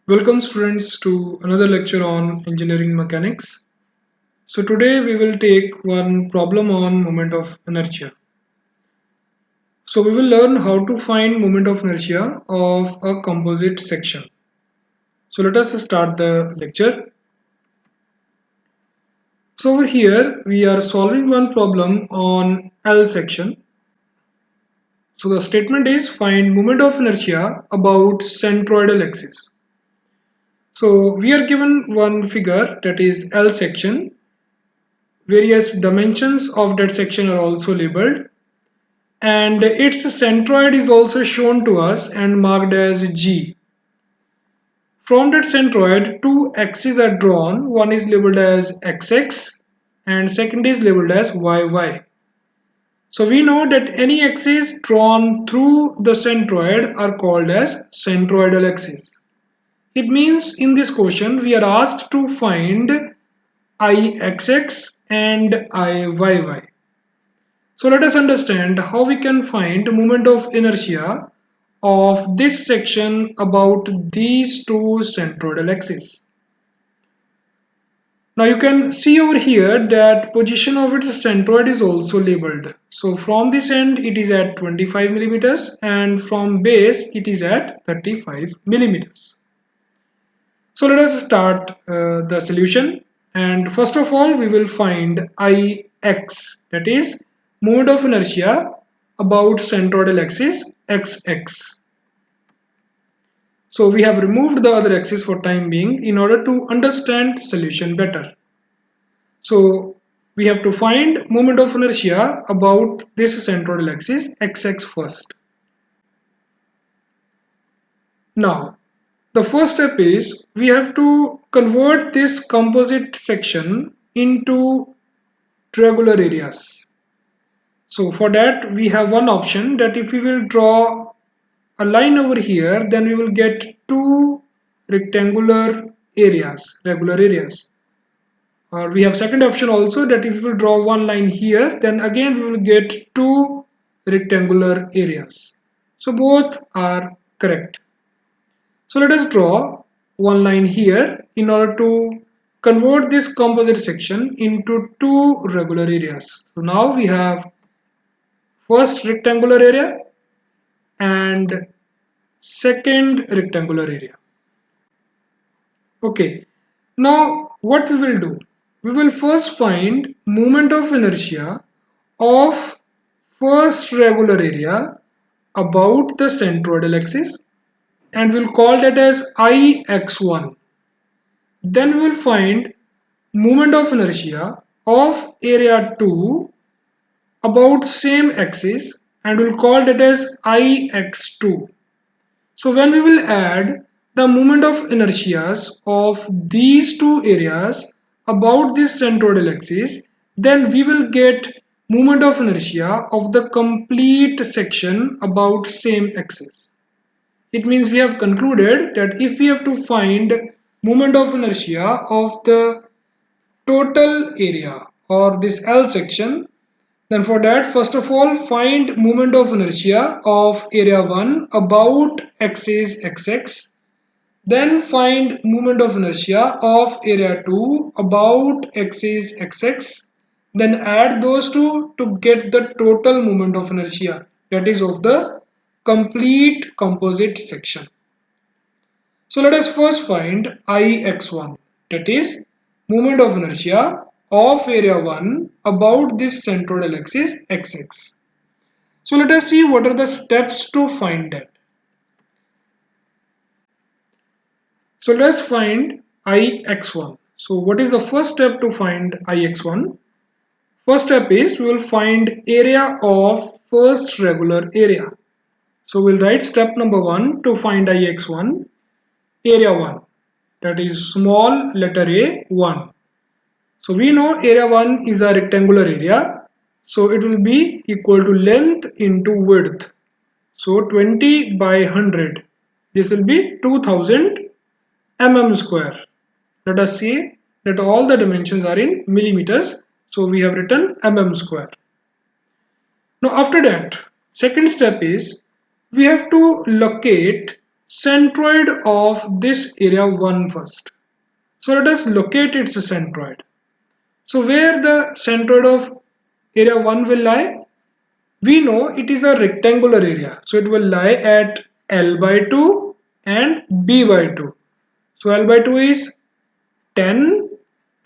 Welcome students to another lecture on engineering mechanics. So today we will take one problem on moment of inertia. So we will learn how to find moment of inertia of a composite section. So let us start the lecture. So over here we are solving one problem on L section. So the statement is find moment of inertia about centroidal axis. So we are given one figure, that is L section. Various dimensions of that section are also labeled, and its centroid is also shown to us and marked as G. From that centroid, two axes are drawn. One is labeled as XX and second is labeled as YY. So we know that any axis drawn through the centroid are called as centroidal axis. It means in this question we are asked to find IXX and IYY. So let us understand how we can find moment of inertia of this section about these two centroidal axes. Now you can see over here that position of its centroid is also labeled. So from this end it is at 25 millimeters and from base it is at 35 millimeters. So let us start the solution, and first of all we will find Ix, that is moment of inertia about centroidal axis XX. So we have removed the other axis for time being in order to understand solution better. So we have to find moment of inertia about this centroidal axis XX first. Now the first step is we have to convert this composite section into regular areas. So for that we have one option, that if we will draw a line over here, then we will get two rectangular areas, regular areas. Or we have second option also, that if we will draw one line here, then again we will get two rectangular areas. So both are correct. So let us draw one line here in order to convert this composite section into two regular areas. So now we have first rectangular area and second rectangular area. Okay, now what we will do? We will first find moment of inertia of first regular area about the centroidal axis, and we'll call that as Ix1. Then we will find moment of inertia of area 2 about same axis, and we'll call that as Ix2. So when we will add the moment of inertias of these two areas about this centroidal axis, then we will get moment of inertia of the complete section about same axis. It means we have concluded that if we have to find moment of inertia of the total area or this L section, then for that first of all find moment of inertia of area 1 about axis XX, then find moment of inertia of area 2 about axis XX, then add those two to get the total moment of inertia, that is of the complete composite section. So let us first find Ix1, that is moment of inertia of area 1 about this centroidal axis XX. So let us see what are the steps to find that. So let us find Ix1. So what is the first step to find Ix1? First step is we will find area of first regular area. So we'll write step number 1 to find Ix1, area 1, that is small letter a 1. So we know area 1 is a rectangular area, so it will be equal to length into width. So 20 by 100, this will be 2000 mm square. Let us see that all the dimensions are in millimeters, so we have written mm square. Now after that, second step is we have to locate centroid of this area 1 first. So let us locate its centroid. So where the centroid of area 1 will lie? We know it is a rectangular area. So it will lie at L by 2 and B by 2. So L by 2 is 10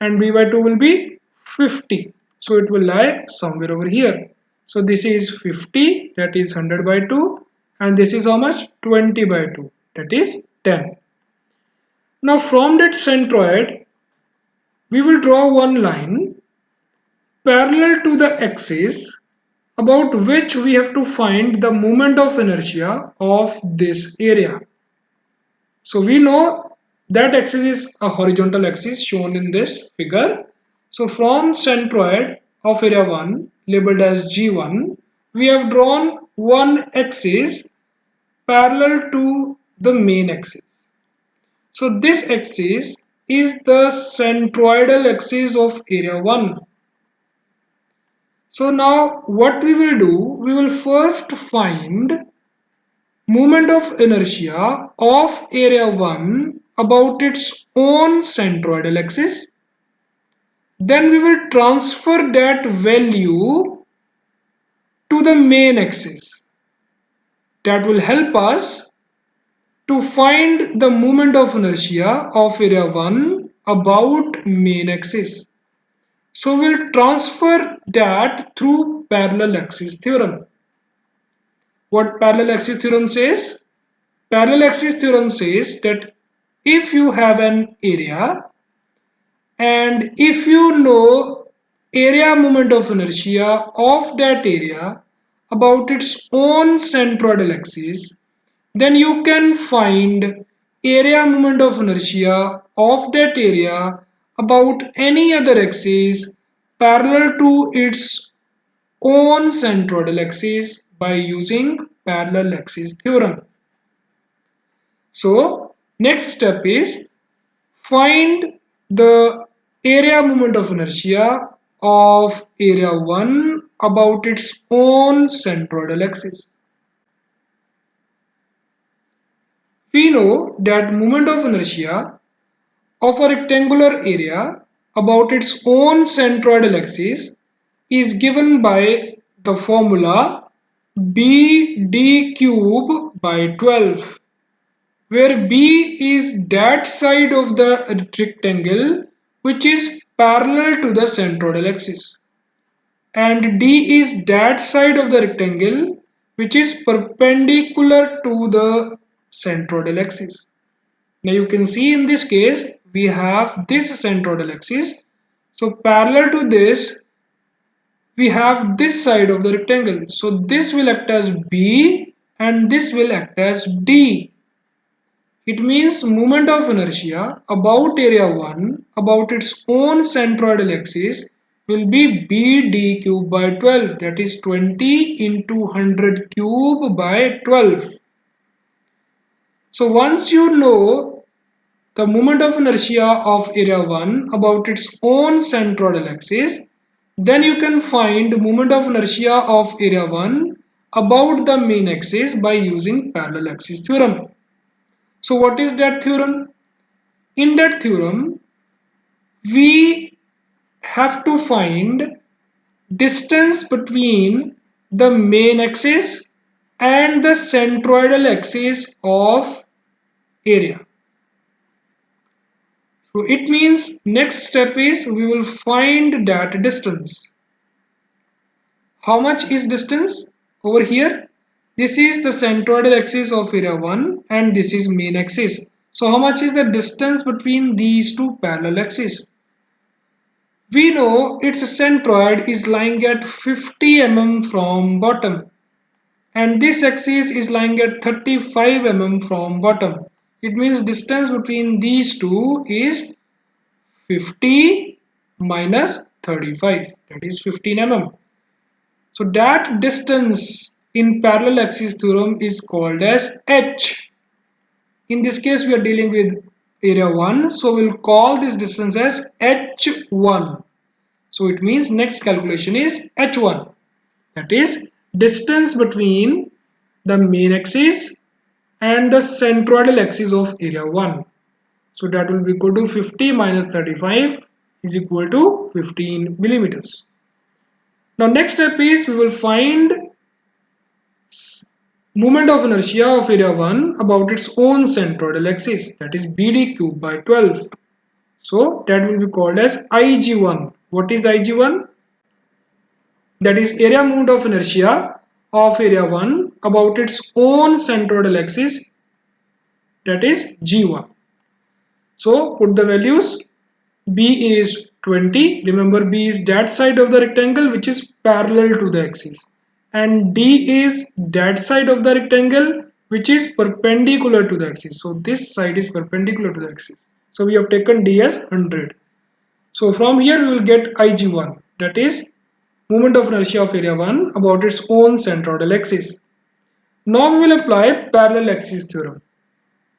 and B by 2 will be 50. So it will lie somewhere over here. So this is 50, that is 100 by 2, and this is how much? 20 by 2, that is 10. Now from that centroid, we will draw one line parallel to the axis about which we have to find the moment of inertia of this area. So we know that axis is a horizontal axis shown in this figure. So from centroid of area 1 labeled as G1, we have drawn one axis parallel to the main axis. So this axis is the centroidal axis of area 1. So now what we will do, we will first find moment of inertia of area 1 about its own centroidal axis. Then we will transfer that value to the main axis. That will help us to find the moment of inertia of area 1 about main axis. So we'll transfer that through parallel axis theorem. What parallel axis theorem says? Parallel axis theorem says that if you have an area and if you know area moment of inertia of that area about its own centroidal axis, then you can find area moment of inertia of that area about any other axis parallel to its own centroidal axis by using parallel axis theorem. So next step is find the area moment of inertia of area 1 about its own centroidal axis. We know that moment of inertia of a rectangular area about its own centroidal axis is given by the formula BD cube by 12, where B is that side of the rectangle which is parallel to the centroidal axis and D is that side of the rectangle which is perpendicular to the centroidal axis. Now you can see in this case we have this centroidal axis. So parallel to this we have this side of the rectangle. So this will act as B and this will act as D. It means moment of inertia about area 1 about its own centroidal axis will be BD cube by 12, that is 20 into 100 cube by 12. So once you know the moment of inertia of area 1 about its own centroidal axis, then you can find moment of inertia of area 1 about the main axis by using parallel axis theorem. So what is that theorem? In that theorem, we have to find distance between the main axis and the centroidal axis of area. So it means next step is we will find that distance. How much is distance over here? This is the centroidal axis of area 1 and this is main axis. So how much is the distance between these two parallel axes? We know its centroid is lying at 50 mm from bottom and this axis is lying at 35 mm from bottom. It means distance between these two is 50 minus 35, that is 15 mm. So that distance in parallel axis theorem is called as h. In this case we are dealing with area 1, so we'll call this distance as h1. So it means next calculation is h1, that is distance between the main axis and the centroidal axis of area 1. So that will be equal to 50 minus 35 is equal to 15 millimeters. Now next step is we will find moment of inertia of area 1 about its own centroidal axis, that is BD cube by 12. So that will be called as IG1. What is IG1? That is area moment of inertia of area 1 about its own centroidal axis, that is G1. So put the values. B is 20. Remember, B is that side of the rectangle which is parallel to the axis, and D is that side of the rectangle which is perpendicular to the axis. So this side is perpendicular to the axis. So we have taken D as 100. So from here we will get Ig1, that is moment of inertia of area 1 about its own centroidal axis. Now we will apply parallel axis theorem.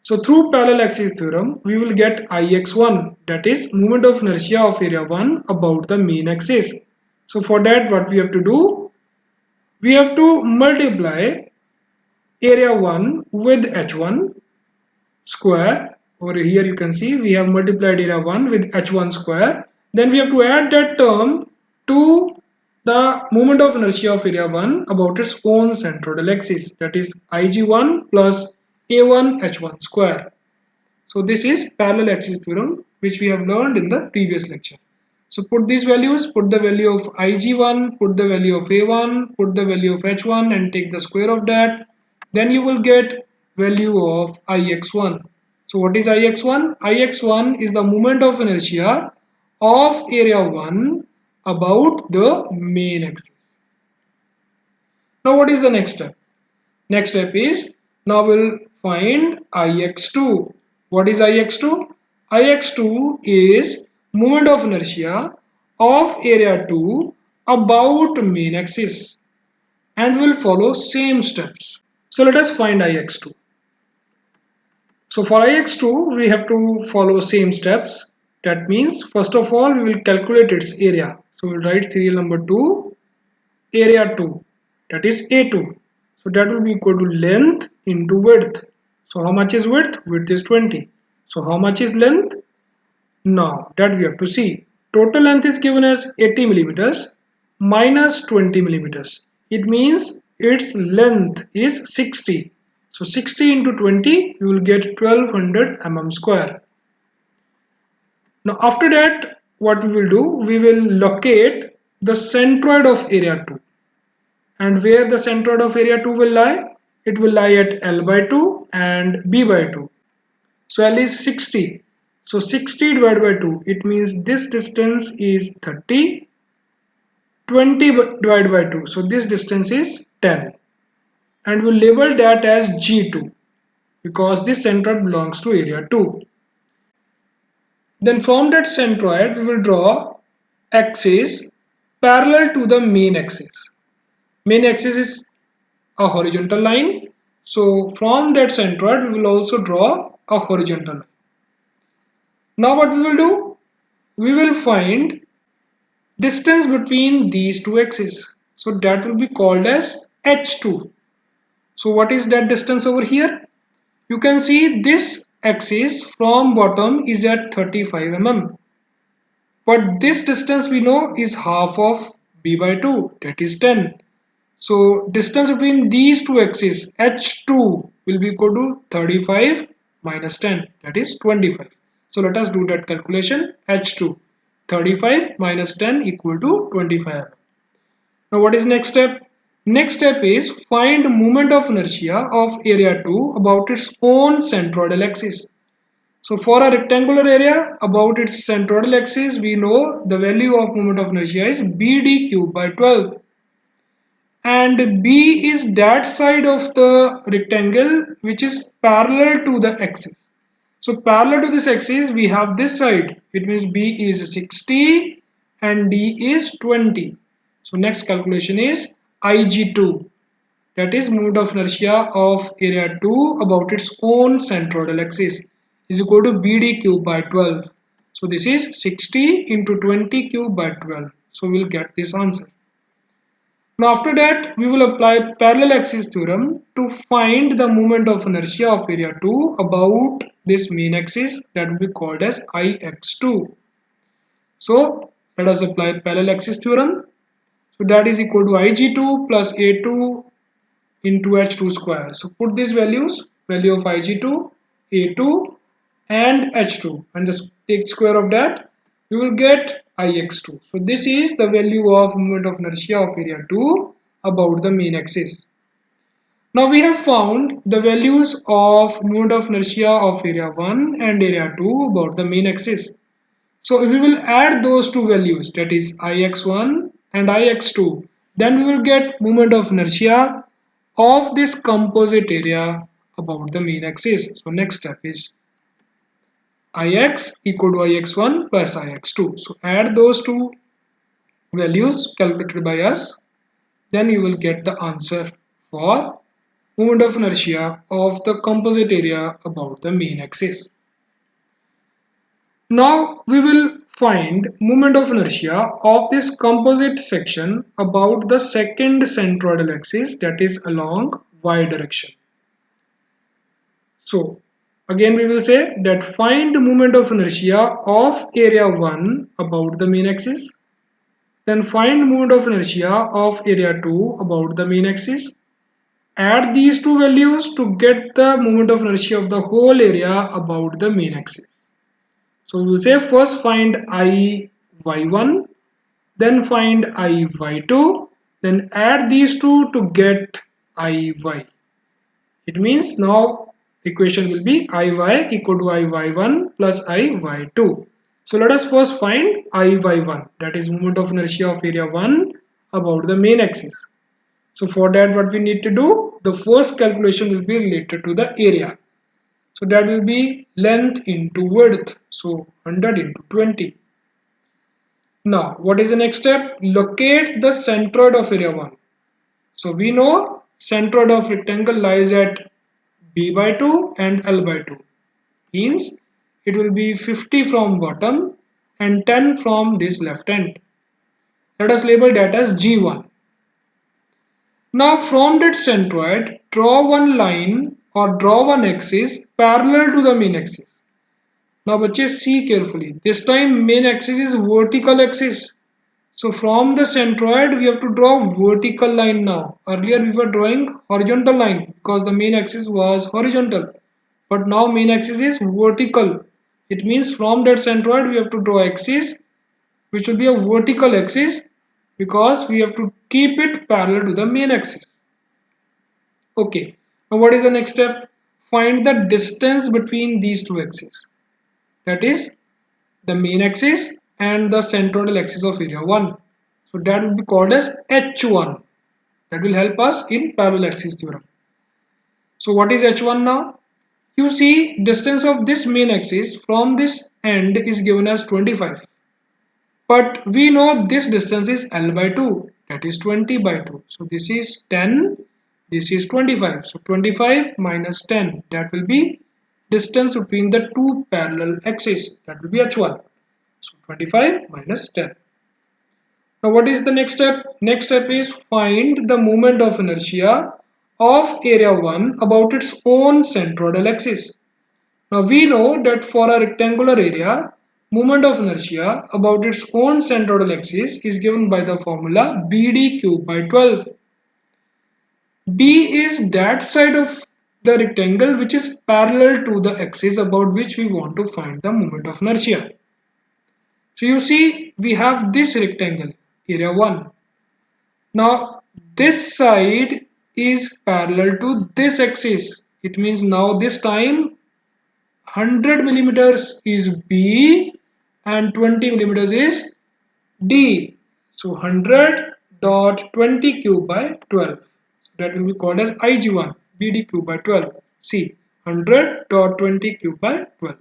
So through parallel axis theorem, we will get Ix1, that is moment of inertia of area 1 about the main axis. So for that, what we have to do? We have to multiply area 1 with h1 square. Over here you can see we have multiplied area 1 with h1 square. Then we have to add that term to the moment of inertia of area 1 about its own centroidal axis, that is Ig1 plus a1 h1 square. So this is parallel axis theorem which we have learned in the previous lecture. So put these values, put the value of Ig1, put the value of A1, put the value of H1 and take the square of that. Then you will get value of Ix1. So what is Ix1? Ix1 is the moment of inertia of area 1 about the main axis. Now what is the next step? Next step is, now we'll find Ix2. What is Ix2? Ix2 is moment of inertia of area 2 about main axis, and we'll follow same steps. So let us find Ix2. So for Ix2 we have to follow same steps. That means first of all we will calculate its area. So we'll write serial number 2, area 2, that is A2. So that will be equal to length into width. So how much is width? Width is 20. So how much is length? Now that we have to see. Total length is given as 80 millimeters minus 20 millimeters. It means its length is 60. So 60 into 20, you will get 1200 mm square. Now after that, what we will do? We will locate the centroid of area 2. And where the centroid of area 2 will lie? It will lie at L by 2 and B by 2. So L is 60. So 60 divided by 2, it means this distance is 30. 20 divided by 2, so this distance is 10. And we'll label that as G2 because this centroid belongs to area 2. Then from that centroid, we will draw axis parallel to the main axis. Main axis is a horizontal line. So from that centroid, we will also draw a horizontal line. Now what we will do? We will find distance between these two axes. So that will be called as H2. So what is that distance over here? You can see this axis from bottom is at 35 mm. But this distance we know is half of B by 2, that is 10. So distance between these two axes H2 will be equal to 35 minus 10, that is 25. So let us do that calculation. H2, 35 minus 10 equal to 25. Now what is next step? Next step is find moment of inertia of area 2 about its own centroidal axis. So for a rectangular area about its centroidal axis, we know the value of moment of inertia is BD cube by 12. And B is that side of the rectangle which is parallel to the axis. So parallel to this axis, we have this side. It means B is 60 and D is 20. So next calculation is Ig2. That is moment of inertia of area 2 about its own centroidal axis is equal to BD cube by 12. So this is 60 into 20 cube by 12. So we'll get this answer. Now after that we will apply parallel axis theorem to find the moment of inertia of area 2 about this main axis, that will be called as Ix2. So let us apply parallel axis theorem. So that is equal to Ig2 plus A2 into H2 square. So put these values, value of Ig2, A2 and H2, and just take square of that, you will get Ix2. So this is the value of moment of inertia of area 2 about the main axis. Now we have found the values of moment of inertia of area 1 and area 2 about the main axis. So we will add those two values, that is Ix1 and Ix2. Then we will get moment of inertia of this composite area about the main axis. So next step is Ix equal to Ix1 plus Ix2. So add those two values calculated by us. Then you will get the answer for moment of inertia of the composite area about the main axis. Now we will find moment of inertia of this composite section about the second centroidal axis, that is along y direction. So again we will say that find moment of inertia of area 1 about the main axis. Then find moment of inertia of area 2 about the main axis. Add these two values to get the moment of inertia of the whole area about the main axis. So we will say first find Iy1, then find Iy2, then add these two to get Iy. It means now equation will be Iy equal to Iy1 plus Iy2. So let us first find Iy1, that is moment of inertia of area 1 about the main axis. So for that what we need to do, the first calculation will be related to the area. So that will be length into width. So 100 into 20. Now what is the next step? Locate the centroid of area 1. So we know centroid of rectangle lies at B by 2 and L by 2. Means it will be 50 from bottom and 10 from this left end. Let us label that as G1. Now from that centroid, draw one line or draw one axis parallel to the main axis. Now बच्चे see carefully. This time main axis is vertical axis. So from the centroid we have to draw vertical line now. Earlier we were drawing horizontal line because the main axis was horizontal. But now main axis is vertical. It means from that centroid we have to draw axis which will be a vertical axis because we have to keep it parallel to the main axis. Okay, now what is the next step? Find the distance between these two axes. That is the main axis and the centroidal axis of area 1. So that will be called as H1. That will help us in parallel axis theorem. So what is H1 now? You see distance of this main axis from this end is given as 25. But we know this distance is L by 2, that is 20 by 2. So this is 10, this is 25. So 25 minus 10, that will be distance between the two parallel axes, that will be H1. So 25 minus 10. Now what is the next step? Next step is find the moment of inertia of area 1 about its own centroidal axis. Now we know that for a rectangular area, moment of inertia about its own centroidal axis is given by the formula BD cubed by 12. B is that side of the rectangle which is parallel to the axis about which we want to find the moment of inertia. So you see we have this rectangle, area 1. Now this side is parallel to this axis. It means now this time 100 millimeters is B and 20 millimeters is D. So 100 dot 20 cube by 12. So that will be called as Ig1, BD cube by 12. See, 100 dot 20 cube by 12.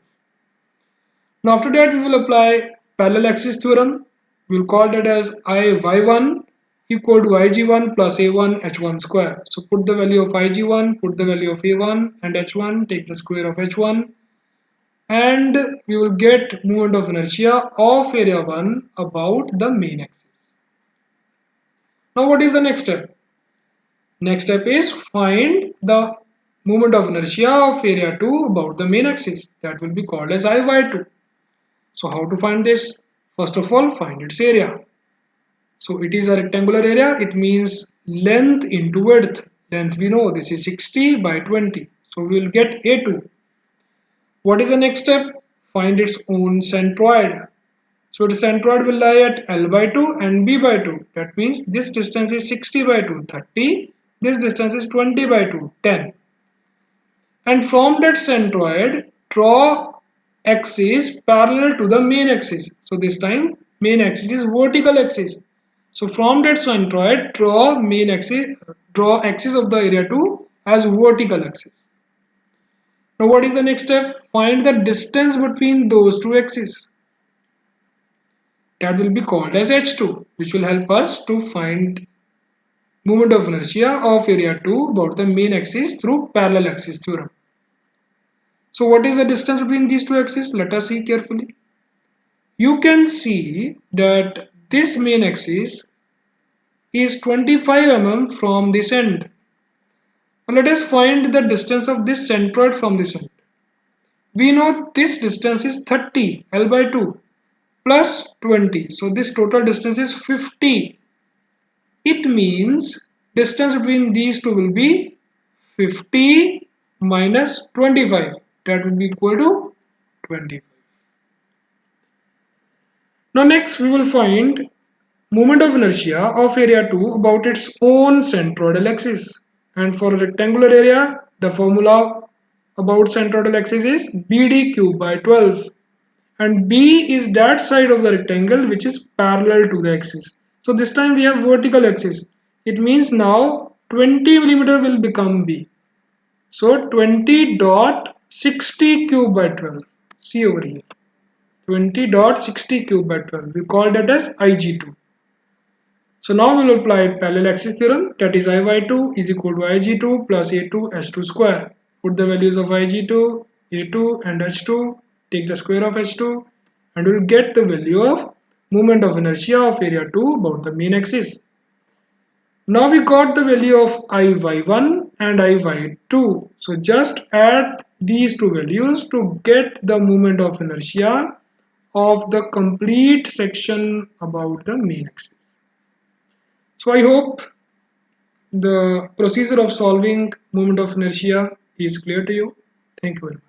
Now after that we will apply parallel axis theorem. We will call that as Iy1 equal to Ig1 plus A1 H1 square. So put the value of Ig1, put the value of A1 and H1, take the square of H1. And we will get moment of inertia of area 1 about the main axis. Now what is the next step? Next step is find the moment of inertia of area 2 about the main axis. That will be called as Iy2. So how to find this? First of all, find its area. So it is a rectangular area. It means length into width. Length we know this is 60 by 20. So we will get A2. What is the next step? Find its own centroid. So the centroid will lie at L by 2 and B by 2. That means this distance is 60 by 2, 30. This distance is 20 by 2, 10. And from that centroid, draw axis parallel to the main axis. So this time main axis is vertical axis. So from that centroid, draw axis of the area 2 as vertical axis. Now what is the next step? Find the distance between those two axes. That will be called as h2, which will help us to find moment of inertia of area 2 about the main axis through parallel axis theorem. So what is the distance between these two axes? Let us see carefully. You can see that this main axis is 25 mm from this end. Now let us find the distance of this centroid from this end. We know this distance is 30 L by 2 plus 20. So this total distance is 50. It means distance between these two will be 50 minus 25. That will be equal to 25. Now next we will find moment of inertia of area 2 about its own centroidal axis. And for a rectangular area, the formula about centroidal axis is BD cube by 12. And B is that side of the rectangle which is parallel to the axis. So this time we have vertical axis. It means now 20 millimeter will become B. So 20.60 cube by 12. See over here. 20.60 cube by 12. We call that as Ig2. So now we will apply parallel axis theorem, that is Iy2 is equal to Ig2 plus A2 H2 square. Put the values of Ig2, A2 and H2, take the square of H2 and we will get the value of moment of inertia of area 2 about the main axis. Now we got the value of Iy1 and Iy2. So just add these two values to get the moment of inertia of the complete section about the main axis. So I hope the procedure of solving moment of inertia is clear to you. Thank you very much.